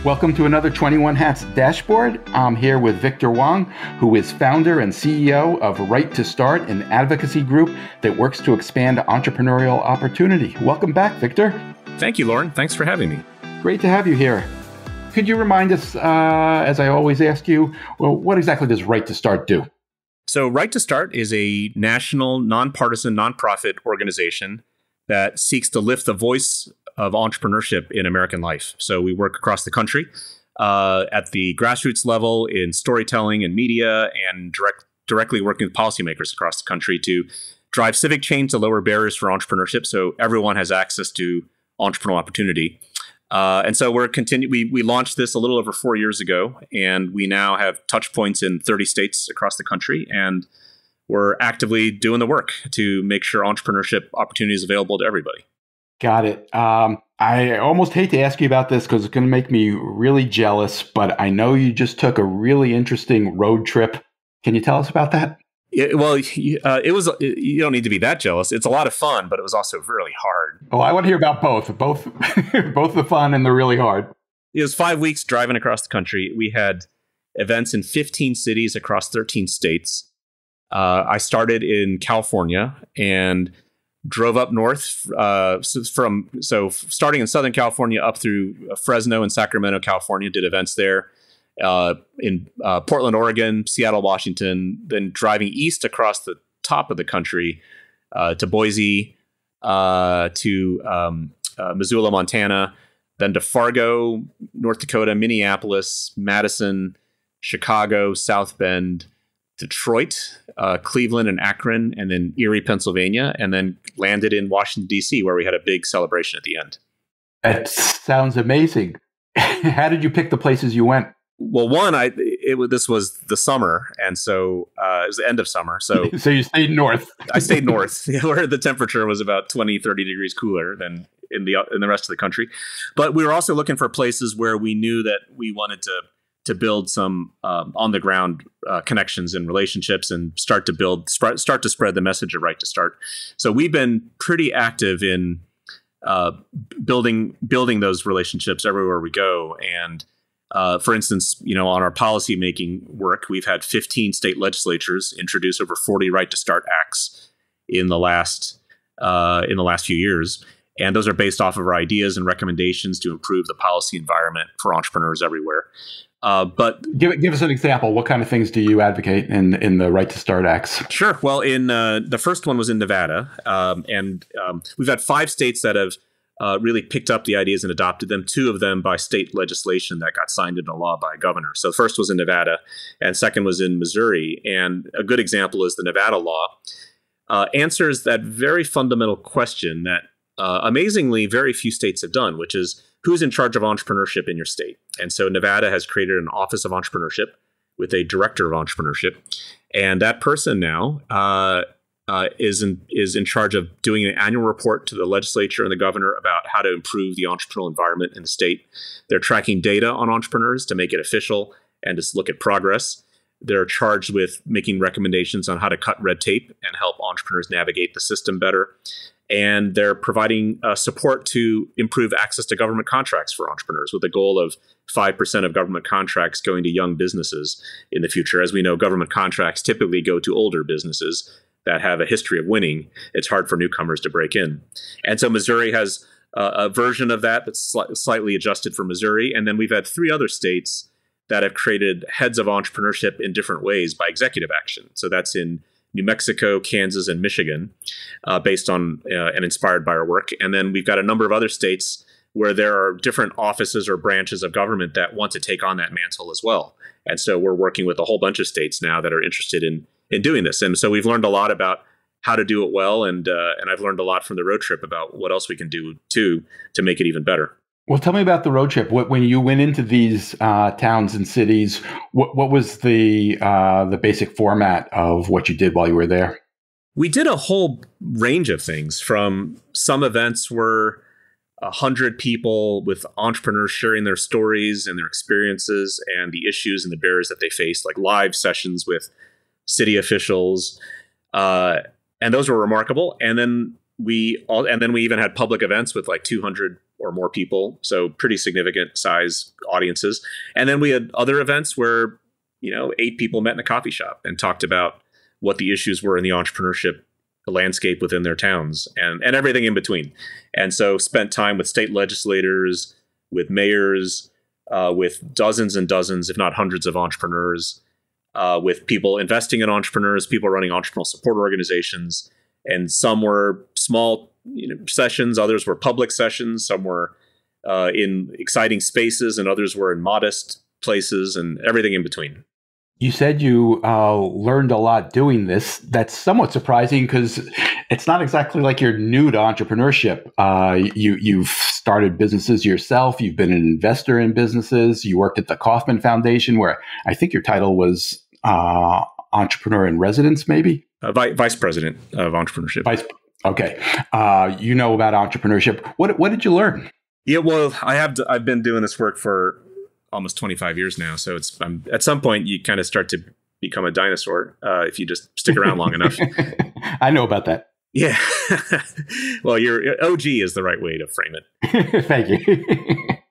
Welcome to another 21 Hats Dashboard. I'm here with Victor Hwang, who is founder and CEO of Right to Start, an advocacy group that works to expand entrepreneurial opportunity. Welcome back, Victor. Thank you, Lauren. Thanks for having me. Great to have you here. Could you remind us, as I always ask you, well, what exactly does Right to Start do? So Right to Start is a national, non-partisan, nonprofit organization that seeks to lift the voice of entrepreneurship in American life. So we work across the country at the grassroots level in storytelling and media, and directly working with policymakers across the country to drive civic change to lower barriers for entrepreneurship so everyone has access to entrepreneurial opportunity. And so we launched this a little over 4 years ago, and we now have touch points in 30 states across the country, and we're actively doing the work to make sure entrepreneurship opportunity is available to everybody. Got it. I almost hate to ask you about this because it's going to make me really jealous, but I know you just took a really interesting road trip. Can you tell us about that? It was. You don't need to be that jealous. It's a lot of fun, but it was also really hard. Oh, I want to hear about both both the fun and the really hard. It was 5 weeks driving across the country. We had events in 15 cities across 13 states. I started in California and drove up north starting in Southern California up through Fresno and Sacramento, California, did events there. In Portland, Oregon, Seattle, Washington, then driving east across the top of the country to Boise, to Missoula, Montana, then to Fargo, North Dakota, Minneapolis, Madison, Chicago, South Bend, Detroit, Cleveland and Akron, and then Erie, Pennsylvania, and then landed in Washington, D.C., where we had a big celebration at the end. That sounds amazing. How did you pick the places you went? Well, this was the summer, and so it was the end of summer. So you stayed north. I stayed north, where the temperature was about 20, 30 degrees cooler than in the rest of the country. But we were also looking for places where we knew that we wanted to build some on the ground connections and relationships, and start to spread the message of Right to Start. So we've been pretty active in building those relationships everywhere we go. And for instance, on our policy making work, we've had 15 state legislatures introduce over 40 Right to Start acts in the last few years. And those are based off of our ideas and recommendations to improve the policy environment for entrepreneurs everywhere. But give us an example. What kind of things do you advocate in the Right to Start acts? Sure. Well, in the first one was in Nevada, and we've had 5 states that have really picked up the ideas and adopted them. 2 of them by state legislation that got signed into law by a governor. So the first was in Nevada, and second was in Missouri. And a good example is the Nevada law answers that very fundamental question that amazingly very few states have done, which is who's in charge of entrepreneurship in your state. And so Nevada has created an Office of Entrepreneurship with a Director of Entrepreneurship. And that person now is in charge of doing an annual report to the legislature and the governor about how to improve the entrepreneurial environment in the state. They're tracking data on entrepreneurs to make it official and to look at progress. They're charged with making recommendations on how to cut red tape and help entrepreneurs navigate the system better. And they're providing support to improve access to government contracts for entrepreneurs, with the goal of 5% of government contracts going to young businesses in the future. As we know, government contracts typically go to older businesses that have a history of winning. It's hard for newcomers to break in. And so Missouri has a version of that that's slightly adjusted for Missouri. And then we've had 3 other states that have created heads of entrepreneurship in different ways by executive action. So that's in New Mexico, Kansas, and Michigan, based on and inspired by our work. And then we've got a number of other states where there are different offices or branches of government that want to take on that mantle as well. And so we're working with a whole bunch of states now that are interested in doing this. And so we've learned a lot about how to do it well. And I've learned a lot from the road trip about what else we can do to make it even better. Well, tell me about the road trip. When you went into these towns and cities, what was the basic format of what you did while you were there? We did a whole range of things. From some events were 100 people with entrepreneurs sharing their stories and their experiences and the issues and the barriers that they face, like live sessions with city officials, and those were remarkable. And then we even had public events with like 200 or more people. So pretty significant size audiences. And then we had other events where, 8 people met in a coffee shop and talked about what the issues were in the entrepreneurship landscape within their towns and everything in between. And so spent time with state legislators, with mayors, with dozens and dozens, if not hundreds of entrepreneurs, with people investing in entrepreneurs, people running entrepreneurial support organizations. And some were small sessions, others were public sessions, some were in exciting spaces, and others were in modest places, and everything in between. You said you learned a lot doing this. That's somewhat surprising because it's not exactly like you're new to entrepreneurship. You've started businesses yourself. You've been an investor in businesses. You worked at the Kauffman Foundation, where I think your title was entrepreneur in residence, maybe? Vice president of entrepreneurship. Okay. You know about entrepreneurship. What did you learn? Yeah, well, I've been doing this work for almost 25 years now. So at some point you kind of start to become a dinosaur if you just stick around long enough. I know about that. Yeah. Well, your OG is the right way to frame it. Thank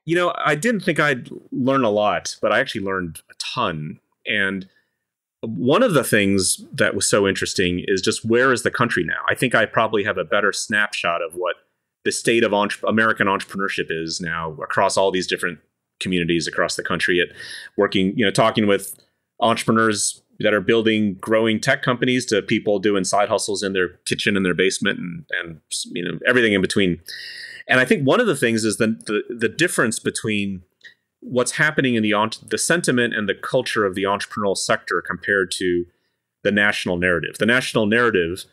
you. I didn't think I'd learn a lot, but I actually learned a ton. And one of the things that was so interesting is just where is the country now? I think I probably have a better snapshot of what the state of American entrepreneurship is now across all these different communities across the country, at working, talking with entrepreneurs that are building growing tech companies to people doing side hustles in their kitchen and their basement and everything in between. And I think one of the things is the difference between what's happening in the sentiment and the culture of the entrepreneurial sector compared to the national narrative. The national narrative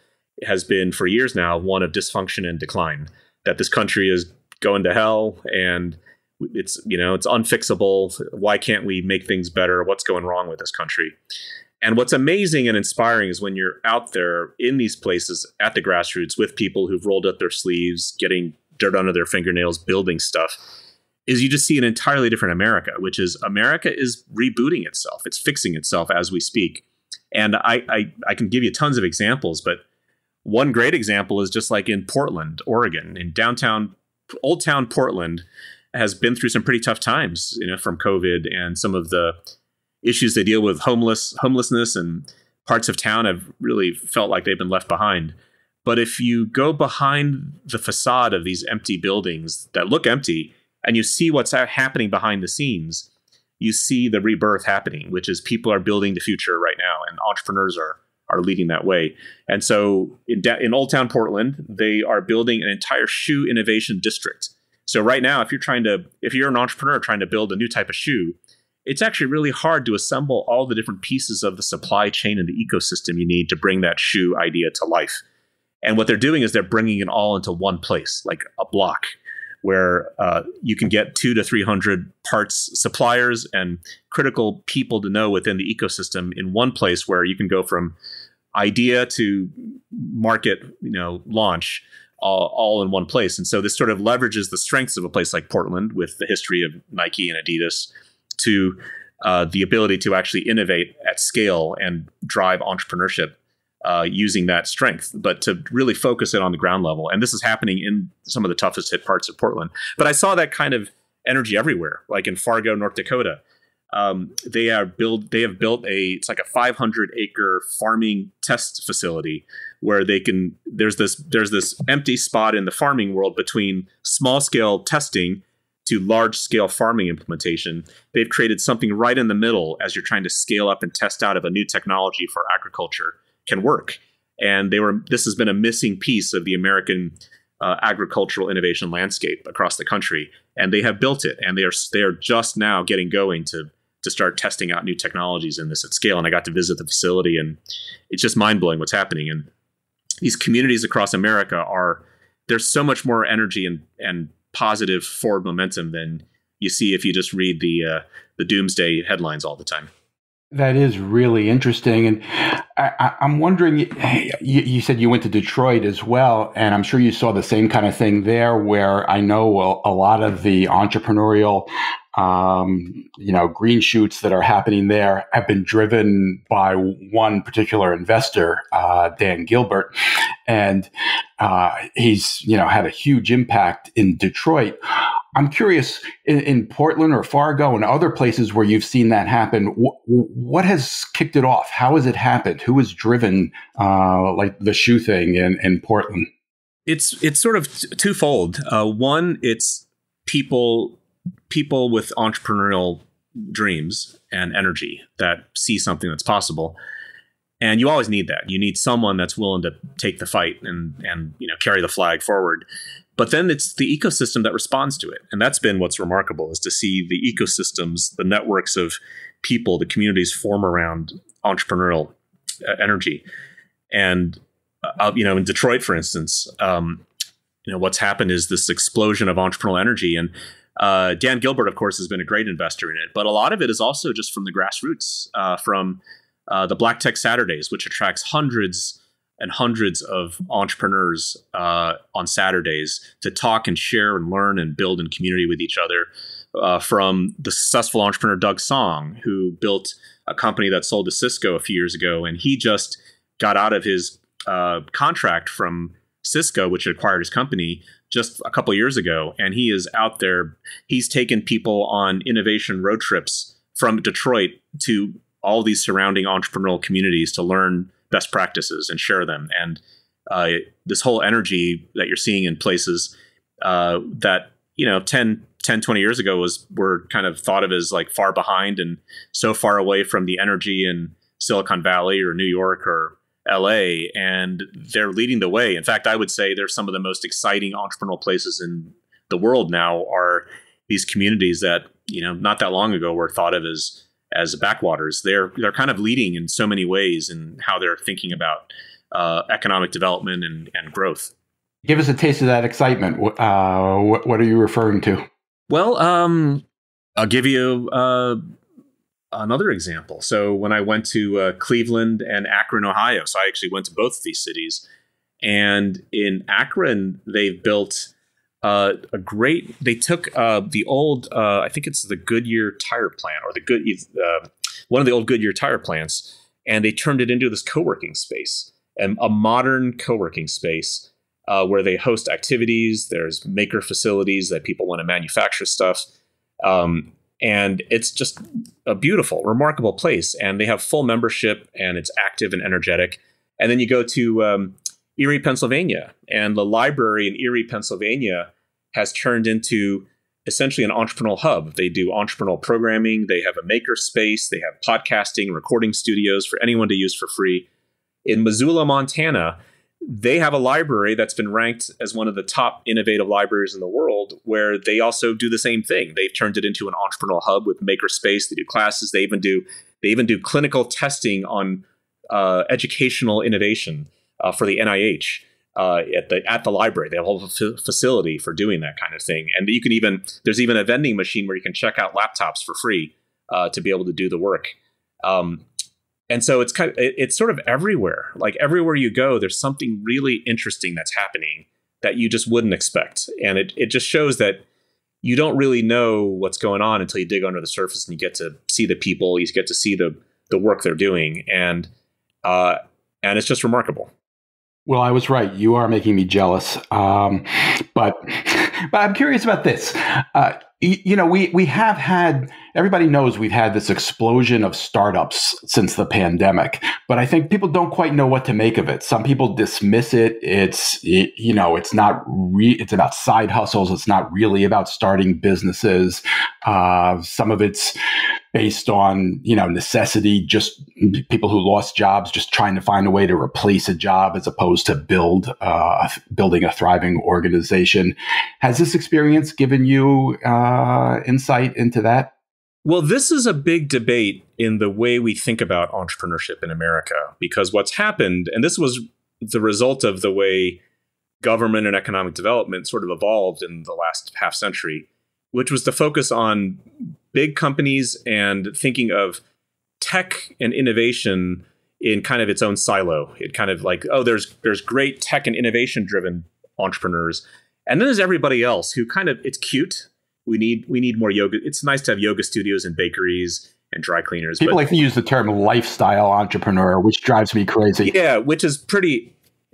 has been for years now one of dysfunction and decline, that this country is going to hell and it's unfixable. Why can't we make things better? What's going wrong with this country? And what's amazing and inspiring is when you're out there in these places at the grassroots with people who've rolled up their sleeves, getting dirt under their fingernails, building stuff, is you just see an entirely different America, which is America is rebooting itself. It's fixing itself as we speak. And I can give you tons of examples, but one great example is just like in Portland, Oregon, in Old Town Portland, has been through some pretty tough times, from COVID and some of the issues they deal with, homelessness, and parts of town have really felt like they've been left behind. But if you go behind the facade of these empty buildings that look empty and you see what's happening behind the scenes, you see the rebirth happening, which is people are building the future right now, and entrepreneurs are leading that way. And so in Old Town Portland, they are building an entire shoe innovation district. So right now, if you're an entrepreneur trying to build a new type of shoe, it's actually really hard to assemble all the different pieces of the supply chain and the ecosystem you need to bring that shoe idea to life. And what they're doing is they're bringing it all into one place, like a block, where you can get 200 to 300 parts suppliers and critical people to know within the ecosystem in one place, where you can go from idea to market, launch, all in one place. And so this sort of leverages the strengths of a place like Portland with the history of Nike and Adidas to the ability to actually innovate at scale and drive entrepreneurship using that strength, but to really focus it on the ground level. And this is happening in some of the toughest hit parts of Portland. But I saw that kind of energy everywhere, like in Fargo, North Dakota. They have built it's like a 500-acre farming test facility where there's this empty spot in the farming world between small scale testing to large scale farming implementation. They've created something right in the middle as you're trying to scale up and test out if a new technology for agriculture can work. And this has been a missing piece of the American agricultural innovation landscape across the country. And they have built it, and they are just now getting going to start testing out new technologies in this at scale. And I got to visit the facility, and it's just mind blowing what's happening. And these communities across America there's so much more energy and positive forward momentum than you see if you just read the doomsday headlines all the time. That is really interesting. And I'm wondering, you said you went to Detroit as well, and I'm sure you saw the same kind of thing there, where I know a lot of the entrepreneurial green shoots that are happening there have been driven by one particular investor, Dan Gilbert, and he's had a huge impact in Detroit. I'm curious, in Portland or Fargo and other places where you've seen that happen, what has kicked it off? How has it happened? Who has driven like the shoe thing in Portland? It's sort of twofold. One, it's people with entrepreneurial dreams and energy that see something that's possible. And you always need that. You need someone that's willing to take the fight and carry the flag forward. But then it's the ecosystem that responds to it. And that's been what's remarkable, is to see the ecosystems, the networks of people, the communities form around entrepreneurial energy. And, in Detroit, for instance, what's happened is this explosion of entrepreneurial energy. And Dan Gilbert, of course, has been a great investor in it. But a lot of it is also just from the grassroots, from the Black Tech Saturdays, which attracts hundreds and hundreds of entrepreneurs on Saturdays to talk and share and learn and build in community with each other. From the successful entrepreneur Doug Song, who built a company that sold to Cisco a few years ago, and he just got out of his contract from Cisco, which acquired his company just a couple years ago, and he is out there. He's taken people on innovation road trips from Detroit to all these surrounding entrepreneurial communities to learn best practices and share them. And this whole energy that you're seeing in places that 10, 20 years ago were kind of thought of as like far behind and so far away from the energy in Silicon Valley or New York or LA, and they're leading the way. In fact, I would say they're some of the most exciting entrepreneurial places in the world now are these communities that, not that long ago were thought of as backwaters. They're kind of leading in so many ways in how they're thinking about economic development and growth. Give us a taste of that excitement. What are you referring to? Well, I'll give you another example. So when I went to Cleveland and Akron, Ohio, so I actually went to both of these cities. And in Akron, they've built they took the old, I think it's the Goodyear tire plant, or one of the old Goodyear tire plants, and they turned it into this co-working space, and a modern co-working space where they host activities. There's maker facilities that people want to manufacture stuff. And it's just a beautiful, remarkable place. And they have full membership, and it's active and energetic. And then you go to Erie, Pennsylvania, and the library in Erie, Pennsylvania has turned into essentially an entrepreneurial hub. They do entrepreneurial programming. They have a maker space. They have podcasting, recording studios for anyone to use for free. In Missoula, Montana, they have a library that's been ranked as one of the top innovative libraries in the world, where they also do the same thing. They've turned it into an entrepreneurial hub with maker space. They do classes. They even do clinical testing on educational innovation for the NIH at the library. They have a whole facility for doing that kind of thing. And there's even a vending machine where you can check out laptops for free to be able to do the work. And so it's sort of everywhere. Like everywhere you go, there's something really interesting that's happening that you just wouldn't expect. And it just shows that you don't really know what's going on until you dig under the surface and you get to see the people, you get to see the work they're doing. And it's just remarkable. Well, I was right. You are making me jealous. But I'm curious about this. We have had, everybody knows we've had this explosion of startups since the pandemic, but I think people don't quite know what to make of it. Some people dismiss it. It's about side hustles. It's not really about starting businesses. Some of it's based on, necessity, just people who lost jobs, just trying to find a way to replace a job as opposed to building a thriving organization. Has this experience given you insight into that? Well, this is a big debate in the way we think about entrepreneurship in America, because what's happened, and this was the result of the way government and economic development sort of evolved in the last half century, which was to focus on big companies and thinking of tech and innovation in kind of its own silo. It kind of like, there's great tech and innovation driven entrepreneurs. And then there's everybody else who kind of, it's cute. We need more yoga. It's nice to have yoga studios and bakeries and dry cleaners. People like to use the term lifestyle entrepreneur, which drives me crazy. Yeah, which is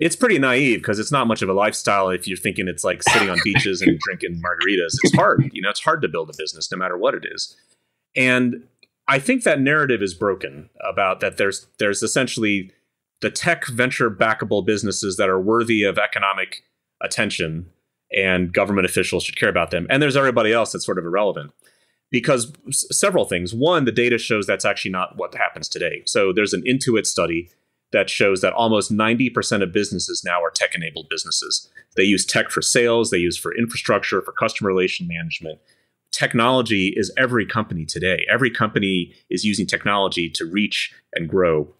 it's pretty naive because it's not much of a lifestyle if you're thinking it's like sitting on beaches and drinking margaritas. It's hard. It's hard to build a business no matter what it is. And I think that narrative is broken about that there's essentially the tech venture backable businesses that are worthy of economic attention and government officials should care about them. And there's everybody else that's sort of irrelevant because several things. One, the data shows that's actually not what happens today. So there's an Intuit study that shows that almost 90% of businesses now are tech-enabled businesses. They use tech for sales, they use for infrastructure, for customer relation management. Technology is every company today. Every company is using technology to reach and grow.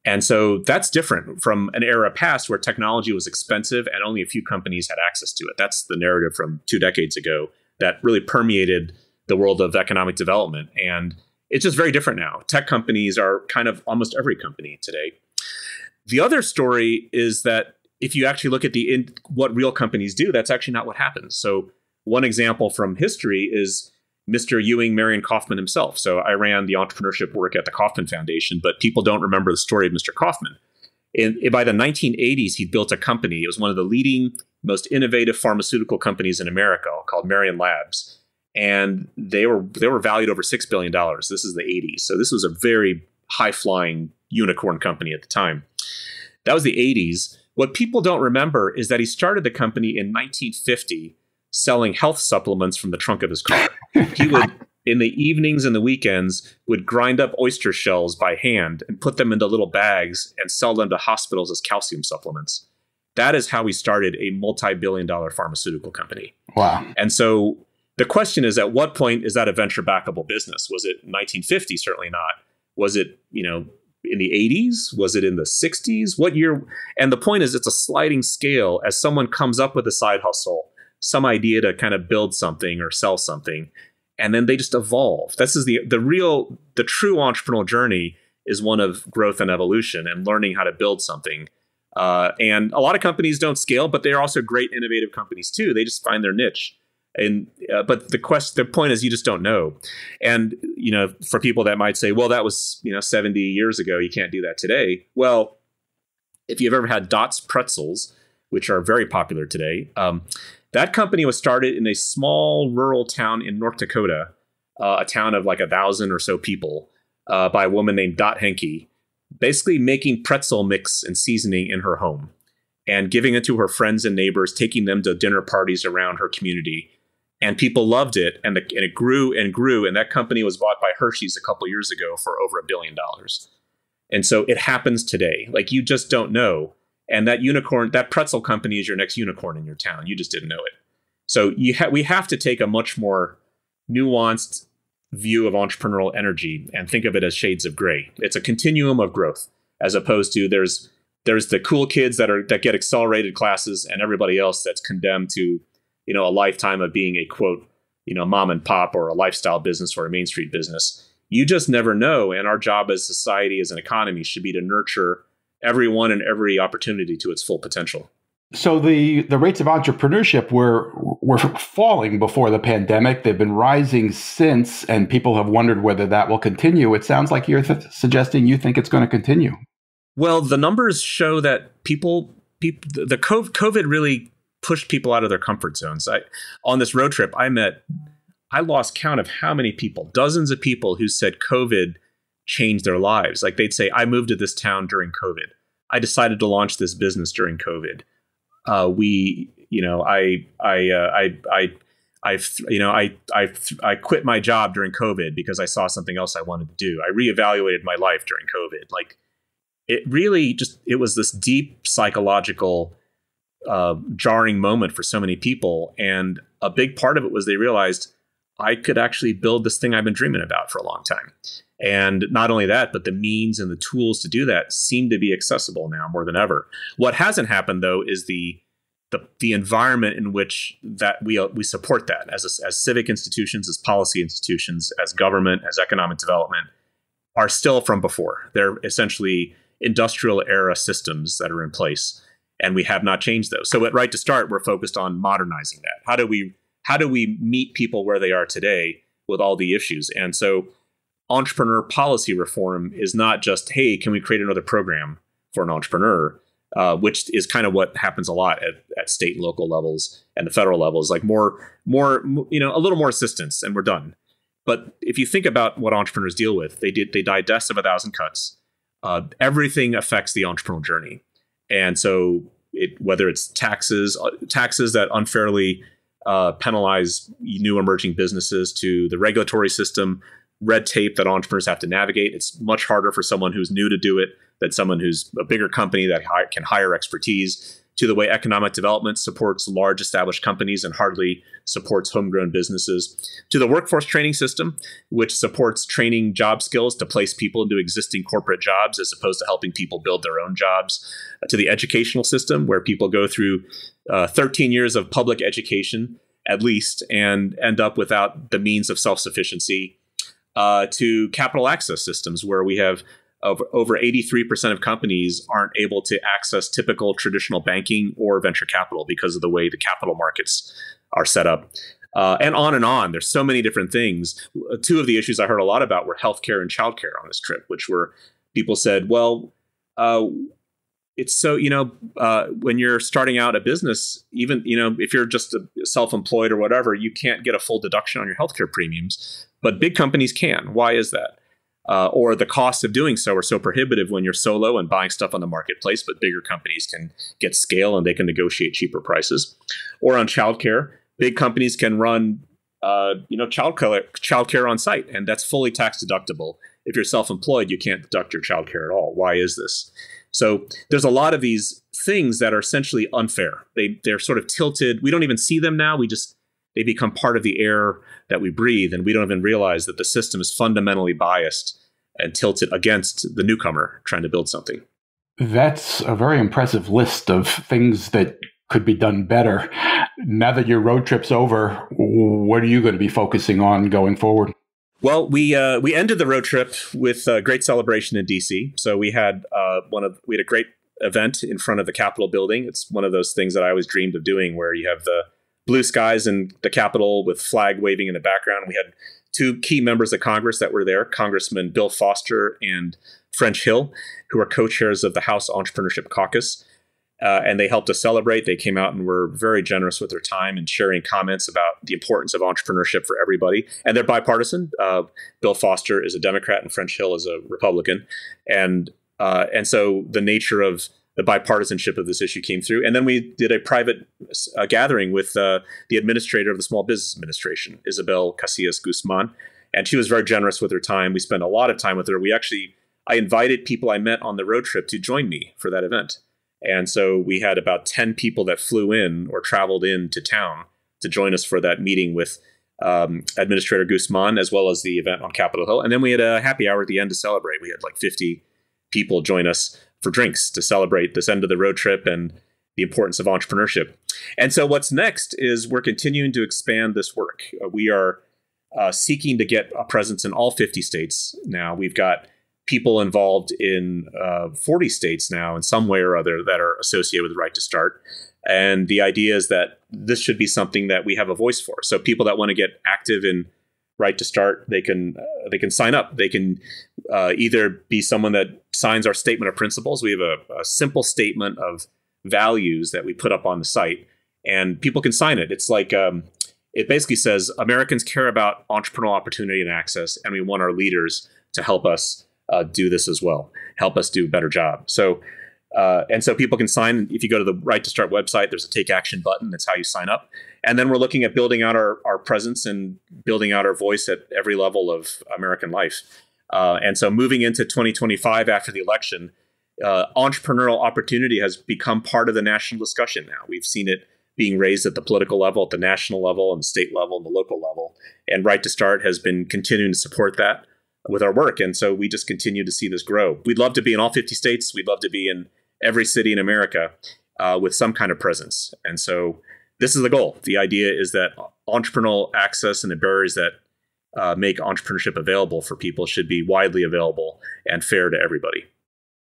And so that's different from an era past where technology was expensive and only a few companies had access to it. That's the narrative from 2 decades ago that really permeated the world of economic development. And it's just very different now. Tech companies are kind of almost every company today. The other story is that if you actually look at what real companies do, that's actually not what happens. So one example from history is Mr. Ewing Marion Kauffman himself. So I ran the entrepreneurship work at the Kauffman Foundation, but people don't remember the story of Mr. Kauffman. By the 1980s, he built a company. It was one of the leading, most innovative pharmaceutical companies in America called Marion Labs. And they were valued over $6 billion. This is the 80s. So this was a very high-flying unicorn company at the time. That was the 80s. What people don't remember is that he started the company in 1950 selling health supplements from the trunk of his car. He would, in the evenings and the weekends, would grind up oyster shells by hand and put them into little bags and sell them to hospitals as calcium supplements. That is how he started a multi-billion-dollar pharmaceutical company. Wow. And so the question is, at what point is that a venture backable business? Was it 1950? Certainly not. Was it, in the 80s? Was it in the 60s? What year? And the point is, it's a sliding scale as someone comes up with a side hustle, some idea to kind of build something or sell something, and then they just evolve. This is the true entrepreneurial journey is one of growth and evolution and learning how to build something. And a lot of companies don't scale, but they're also great innovative companies too. They just find their niche. And but the point is, you just don't know. And for people that might say, well, that was 70 years ago, you can't do that today. Well, if you've ever had Dots pretzels, which are very popular today, that company was started in a small rural town in North Dakota, a town of like 1,000 or so people, by a woman named Dot Henke, basically making pretzel mix and seasoning in her home and giving it to her friends and neighbors, taking them to dinner parties around her community. And people loved it, and it grew and grew. And that company was bought by Hershey's a couple years ago for over $1 billion. And so it happens today. Like, you just don't know. And that pretzel company is your next unicorn in your town. You just didn't know it. So we have to take a much more nuanced view of entrepreneurial energy and think of it as shades of gray. It's a continuum of growth, as opposed to there's the cool kids that get accelerated classes and everybody else that's condemned to a lifetime of being a quote, mom and pop or a lifestyle business or a Main Street business. You just never know. And our job as society, as an economy, should be to nurture everyone and every opportunity to its full potential. So the rates of entrepreneurship were falling before the pandemic. They've been rising since, and people have wondered whether that will continue. It sounds like you're suggesting you think it's going to continue. Well, the numbers show that the COVID really pushed people out of their comfort zones. On this road trip, I lost count of how many people, dozens of people who said COVID changed their lives. Like, they'd say, I moved to this town during COVID. I decided to launch this business during COVID. I quit my job during COVID because I saw something else I wanted to do. I reevaluated my life during COVID. Like, it really it was this deep psychological jarring moment for so many people. And a big part of it was they realized I could actually build this thing I've been dreaming about for a long time. And not only that, but the means and the tools to do that seem to be accessible now more than ever. What hasn't happened, though, is the environment in which that we support that as civic institutions, as policy institutions, as government, as economic development are still from before. They're essentially industrial era systems that are in place, and we have not changed those. So at Right to Start, we're focused on modernizing that. How how do we meet people where they are today with all the issues? And so entrepreneur policy reform is not just, hey, can we create another program for an entrepreneur, which is kind of what happens a lot at state and local levels and the federal levels, like more, a little more assistance and we're done. But if you think about what entrepreneurs deal with, they die deaths of 1,000 cuts. Everything affects the entrepreneurial journey. And so whether it's taxes that unfairly penalize new emerging businesses, to the regulatory system, red tape that entrepreneurs have to navigate. It's much harder for someone who's new to do it than someone who's a bigger company that can hire expertise, to the way economic development supports large established companies and hardly supports homegrown businesses, to the workforce training system, which supports training job skills to place people into existing corporate jobs as opposed to helping people build their own jobs, to the educational system, where people go through 13 years of public education at least and end up without the means of self-sufficiency, to capital access systems, where we have over 83% of companies aren't able to access typical traditional banking or venture capital because of the way the capital markets are set up. And on and on. There's so many different things. Two of the issues I heard a lot about were healthcare and childcare on this trip, which were people said, well, it's so, when you're starting out a business, even, if you're just self-employed or whatever, you can't get a full deduction on your healthcare premiums, but big companies can. Why is that? Or the costs of doing so are so prohibitive when you're solo and buying stuff on the marketplace, but bigger companies can get scale and they can negotiate cheaper prices. Or on childcare, big companies can run, childcare on site, and that's fully tax deductible. If you're self-employed, you can't deduct your childcare at all. Why is this? So there's a lot of these things that are essentially unfair. They're sort of tilted. We don't even see them now. They become part of the air that we breathe, and we don't even realize that the system is fundamentally biased and tilted against the newcomer trying to build something. That's a very impressive list of things that could be done better. Now that your road trip's over, what are you going to be focusing on going forward? Well, we ended the road trip with a great celebration in DC. So we had a great event in front of the Capitol building. It's one of those things that I always dreamed of doing, where you have the blue skies in the Capitol with flag waving in the background. We had two key members of Congress that were there, Congressman Bill Foster and French Hill, who are co-chairs of the House Entrepreneurship Caucus. And they helped us celebrate. They came out and were very generous with their time and sharing comments about the importance of entrepreneurship for everybody. And they're bipartisan. Bill Foster is a Democrat and French Hill is a Republican. And so the nature of the bipartisanship of this issue came through. And then we did a private gathering with the administrator of the Small Business Administration, Isabel Casillas Guzman. And she was very generous with her time. We spent a lot of time with her. I invited people I met on the road trip to join me for that event. And so we had about 10 people that flew in or traveled into town to join us for that meeting with Administrator Guzman, as well as the event on Capitol Hill. And then we had a happy hour at the end to celebrate. We had like 50 people join us for drinks to celebrate this end of the road trip and the importance of entrepreneurship. And so what's next is we're continuing to expand this work. We are seeking to get a presence in all 50 states now. We've got people involved in 40 states now in some way or other that are associated with the Right to Start. And the idea is that this should be something that we have a voice for. So people that want to get active in Right to Start, they can sign up. They can either be someone that signs our statement of principles. We have a simple statement of values that we put up on the site, and people can sign it. It's like it basically says Americans care about entrepreneurial opportunity and access, and we want our leaders to help us do this as well, help us do a better job. So and so people can sign. If you go to the Right to Start website, there's a Take Action button. That's how you sign up. And then we're looking at building out our presence and building out our voice at every level of American life. And so moving into 2025 after the election, entrepreneurial opportunity has become part of the national discussion now. We've seen it being raised at the political level, at the national level, and the state level, and the local level. And Right to Start has been continuing to support that with our work. And so we just continue to see this grow. We'd love to be in all 50 states. We'd love to be in every city in America with some kind of presence. And so this is the goal. The idea is that entrepreneurial access and the barriers that make entrepreneurship available for people should be widely available and fair to everybody.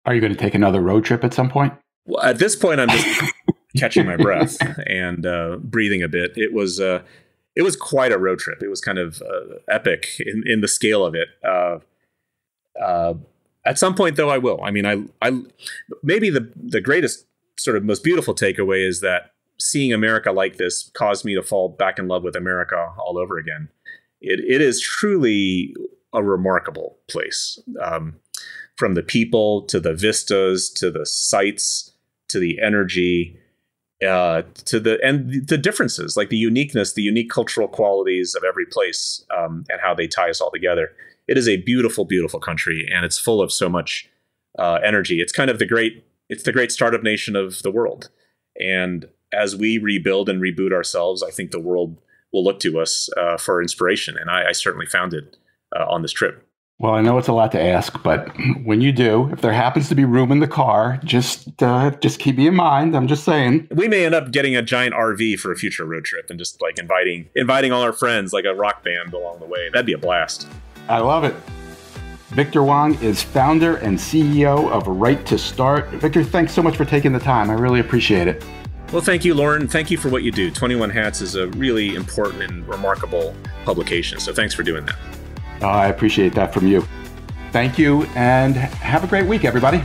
Are you going to take another road trip at some point? Well, at this point, I'm just catching my breath and breathing a bit. It was it was quite a road trip. It was kind of epic in the scale of it. At some point, though, I will. I mean, I maybe the greatest sort of most beautiful takeaway is that seeing America like this caused me to fall back in love with America all over again. It is truly a remarkable place, from the people to the vistas to the sights to the energy, to the differences, like the uniqueness, the unique cultural qualities of every place, and how they tie us all together. It is a beautiful, beautiful country, and it's full of so much energy. It's kind of the great startup nation of the world. And as we rebuild and reboot ourselves, I think the world will look to us for inspiration. And I certainly found it on this trip. Well, I know it's a lot to ask, but when you do, if there happens to be room in the car, just keep me in mind. I'm just saying. We may end up getting a giant RV for a future road trip and just like inviting all our friends, like a rock band along the way. That'd be a blast. I love it. Victor Hwang is founder and CEO of Right to Start. Victor, thanks so much for taking the time. I really appreciate it. Well, thank you, Lauren. Thank you for what you do. 21 Hats is a really important and remarkable publication. So thanks for doing that. I appreciate that from you. Thank you, and have a great week, everybody.